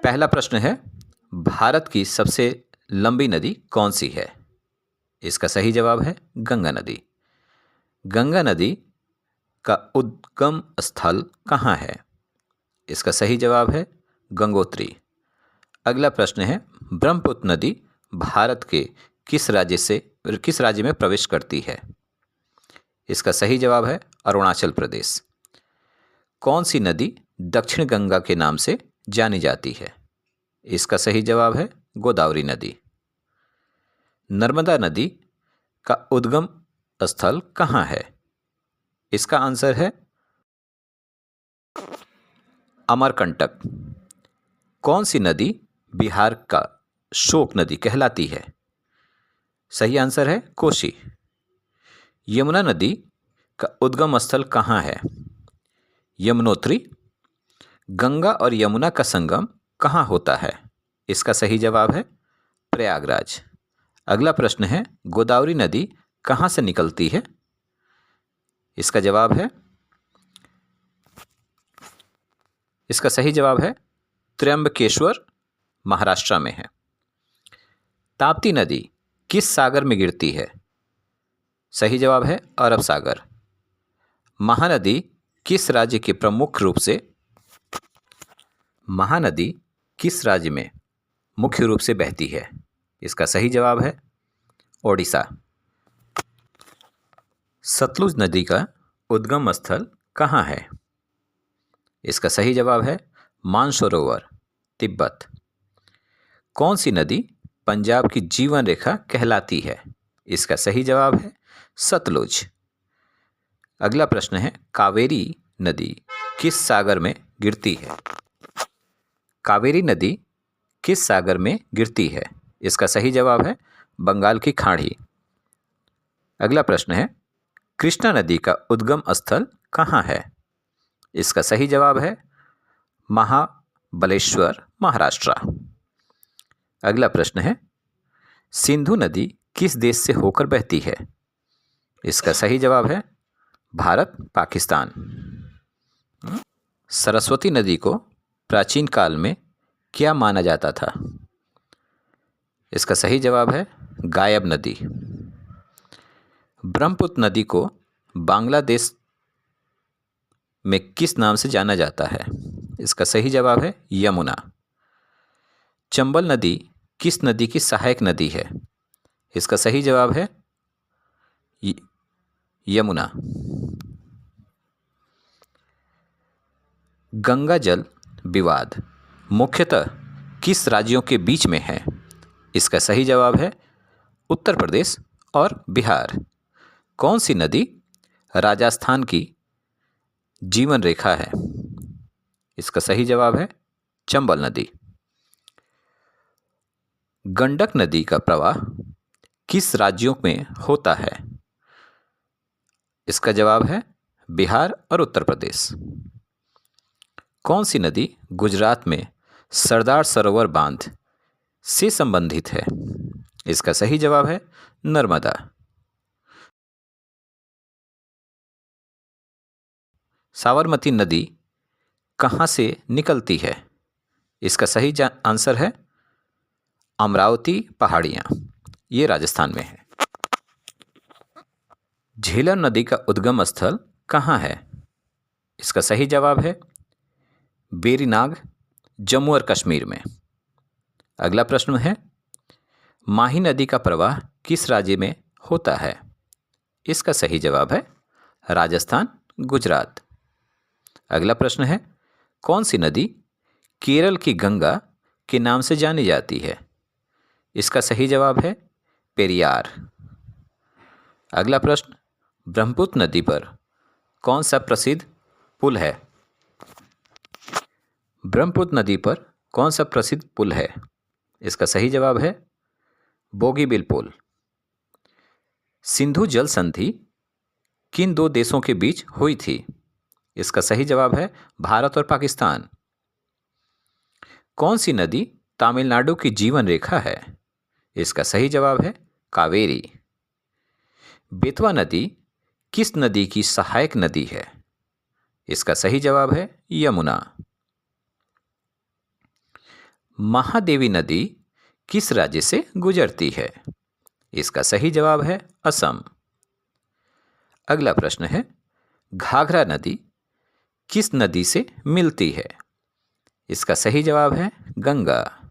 पहला प्रश्न है, भारत की सबसे लंबी नदी कौन सी है? इसका सही जवाब है गंगा नदी। गंगा नदी का उद्गम स्थल कहाँ है? इसका सही जवाब है गंगोत्री। अगला प्रश्न है, ब्रह्मपुत्र नदी भारत के किस राज्य में प्रवेश करती है? इसका सही जवाब है अरुणाचल प्रदेश। कौन सी नदी दक्षिण गंगा के नाम से जानी जाती है? इसका सही जवाब है गोदावरी नदी। नर्मदा नदी का उद्गम स्थल कहाँ है? इसका आंसर है अमरकंटक। कौन सी नदी बिहार का शोक नदी कहलाती है? सही आंसर है कोसी। यमुना नदी का उद्गम स्थल कहाँ है? यमुनोत्री। गंगा और यमुना का संगम कहाँ होता है? इसका सही जवाब है प्रयागराज। अगला प्रश्न है, गोदावरी नदी कहाँ से निकलती है? इसका सही जवाब है त्र्यंबकेश्वर, महाराष्ट्र में है। ताप्ती नदी किस सागर में गिरती है? सही जवाब है अरब सागर। महानदी किस राज्य में मुख्य रूप से बहती है? इसका सही जवाब है ओडिशा। सतलुज नदी का उद्गम स्थल कहाँ है? इसका सही जवाब है मानसरोवर, तिब्बत। कौन सी नदी पंजाब की जीवन रेखा कहलाती है? इसका सही जवाब है सतलुज। अगला प्रश्न है, कावेरी नदी किस सागर में गिरती है? कावेरी नदी किस सागर में गिरती है? इसका सही जवाब है बंगाल की खाड़ी। अगला प्रश्न है, कृष्णा नदी का उद्गम स्थल कहाँ है? इसका सही जवाब है महाबलेश्वर, महाराष्ट्र। अगला प्रश्न है, सिंधु नदी किस देश से होकर बहती है? इसका सही जवाब है भारत, पाकिस्तान। सरस्वती नदी को प्राचीन काल में क्या माना जाता था? इसका सही जवाब है गायब नदी। ब्रह्मपुत्र नदी को बांग्लादेश में किस नाम से जाना जाता है? इसका सही जवाब है यमुना। चंबल नदी किस नदी की सहायक नदी है? इसका सही जवाब है यमुना। गंगा जल विवाद मुख्यतः किस राज्यों के बीच में है? इसका सही जवाब है उत्तर प्रदेश और बिहार। कौन सी नदी राजस्थान की जीवन रेखा है? इसका सही जवाब है चंबल नदी। गंडक नदी का प्रवाह किस राज्यों में होता है? इसका जवाब है बिहार और उत्तर प्रदेश। कौन सी नदी गुजरात में सरदार सरोवर बांध से संबंधित है? इसका सही जवाब है नर्मदा। साबरमती नदी कहाँ से निकलती है? इसका सही आंसर है अमरावती पहाड़ियाँ, ये राजस्थान में है। झेलम नदी का उद्गम स्थल कहाँ है? इसका सही जवाब है वेरीनाग, जम्मू और कश्मीर में। अगला प्रश्न है, माही नदी का प्रवाह किस राज्य में होता है? इसका सही जवाब है राजस्थान, गुजरात। अगला प्रश्न है, कौन सी नदी केरल की गंगा के नाम से जानी जाती है? इसका सही जवाब है पेरियार। अगला प्रश्न, ब्रह्मपुत्र नदी पर कौन सा प्रसिद्ध पुल है? ब्रह्मपुत्र नदी पर कौन सा प्रसिद्ध पुल है? इसका सही जवाब है बोगीबिल पुल। सिंधु जल संधि किन दो देशों के बीच हुई थी? इसका सही जवाब है भारत और पाकिस्तान। कौन सी नदी तमिलनाडु की जीवन रेखा है? इसका सही जवाब है कावेरी। बेतवा नदी किस नदी की सहायक नदी है? इसका सही जवाब है यमुना। महादेवी नदी किस राज्य से गुजरती है? इसका सही जवाब है असम। अगला प्रश्न है, घाघरा नदी किस नदी से मिलती है? इसका सही जवाब है गंगा।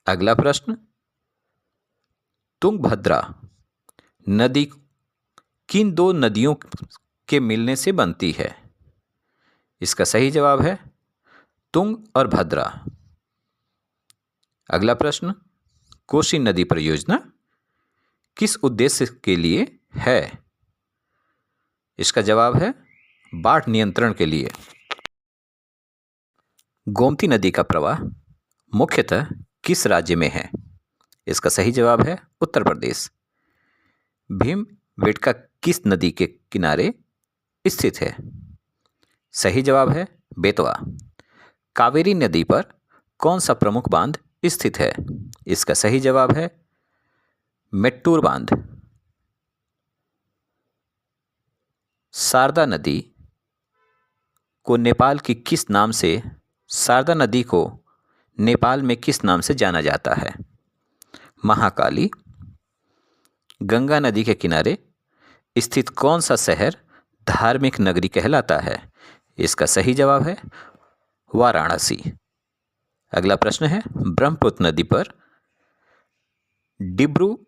अगला प्रश्न, तुंगभद्रा नदी किन दो नदियों के मिलने से बनती है? इसका सही जवाब है तुंग और भद्रा। अगला प्रश्न, कोसी नदी परियोजना किस उद्देश्य के लिए है? इसका जवाब है बाढ़ नियंत्रण के लिए। गोमती नदी का प्रवाह मुख्यतः किस राज्य में है? इसका सही जवाब है उत्तर प्रदेश। भीमबेटका किस नदी के किनारे स्थित है? सही जवाब है बेतवा। कावेरी नदी पर कौन सा प्रमुख बांध स्थित है? इसका सही जवाब है मेट्टूर बांध। शारदा नदी को नेपाल की किस नाम से शारदा नदी को नेपाल में किस नाम से जाना जाता है? महाकाली। गंगा नदी के किनारे स्थित कौन सा शहर धार्मिक नगरी कहलाता है? इसका सही जवाब है वाराणसी। अगला प्रश्न है, ब्रह्मपुत्र नदी पर डिब्रू